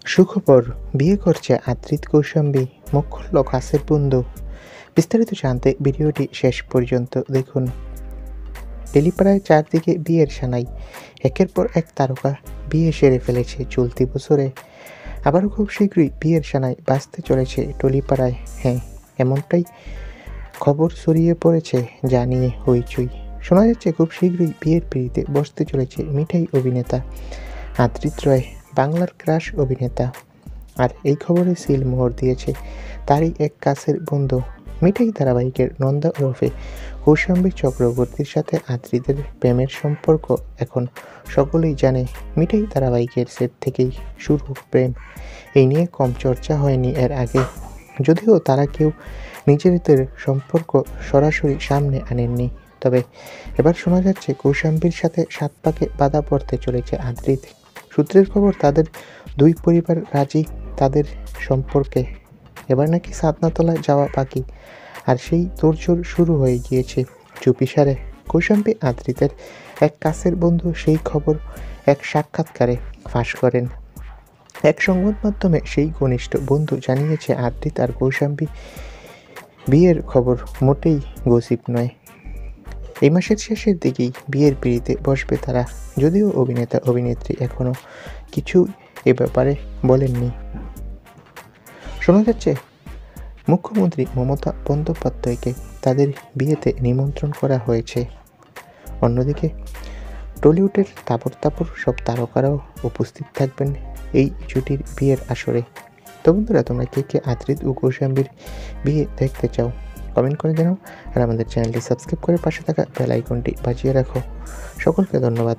সুখবর, বিয়ে করছে আদ্রিত কৌশাম্বী, মুখ খুলল কাছের বন্ধু। বিস্তারিত জানতে ভিডিওটি শেষ পর্যন্ত দেখুন। টেলিপাড়ায় চারদিকে বিয়ের সানাই, একের পর এক তারকা বিয়ে সেরে ফেলেছে চলতি বছরে। আবারও খুব শীঘ্রই বিয়ের সানাই বাজতে চলেছে টলিপাড়ায়। হ্যাঁ, এমনটাই খবর ছড়িয়ে পড়েছে, যা নিয়ে হইচই। শোনা যাচ্ছে খুব শীঘ্রই বিয়ের পিঁড়িতে বসতে চলেছে মিঠাই অভিনেতা আদ্রিত রয়, বাংলার ক্রাশ অভিনেতা। আর এই খবরে সিলমোহর দিয়েছে তারই এক কাছের বন্ধু। মিঠাই ধারাবাহিকের নন্দা ওরফে কৌশাম্বী চক্রবর্তীর সাথে আদ্রিতের প্রেমের সম্পর্ক এখন সকলেই জানে। মিঠাই ধারাবাহিকের সেট থেকেই শুরু প্রেম, এই নিয়ে কম চর্চা হয়নি এর আগে, যদিও তারা কেউ নিজেদের সম্পর্ক সরাসরি সামনে আনেননি। তবে এবার শোনা যাচ্ছে কৌশাম্বীর সাথে সাত পাকে বাধা পড়তে চলেছে আদ্রিত। সূত্রের খবর, তাদের দুই পরিবার রাজি তাদের সম্পর্কে। এবার নাকি সাতনাতলায় যাওয়া বাকি, আর সেই তোড়জোড় শুরু হয়ে গিয়েছে চুপিসারে। কৌশাম্বী আদ্রিতের এক কাছের বন্ধু সেই খবর এক সাক্ষাৎকারে ফাঁস করেন। এক সংবাদ মাধ্যমে সেই ঘনিষ্ঠ বন্ধু জানিয়েছে, আদ্রিত আর কৌশাম্বী বিয়ের খবর মোটেই গসিপ নয়। এই মাসের শেষের দিকেই বিয়ের পিঁড়িতে বসবে তারা, যদিও অভিনেতা অভিনেত্রী এখনও কিছু এ ব্যাপারে বলেননি। শোনা যাচ্ছে মুখ্যমন্ত্রী মমতা বন্দ্যোপাধ্যায়কে তাদের বিয়েতে নিমন্ত্রণ করা হয়েছে। অন্যদিকে টলিউডের তাবড় সব তারকারাও উপস্থিত থাকবেন এই জুটির বিয়ের আসরে। তো বন্ধুরা, তোমরা কে আদ্রিত ও কৌশাম্বীর বিয়ে দেখতে চাও কমেন্ট করে জানাও, আর আমাদের চ্যানেলটি সাবস্ক্রাইব করে পাশে থাকা বেল আইকনটি বাজিয়ে রাখো। সকলকে ধন্যবাদ।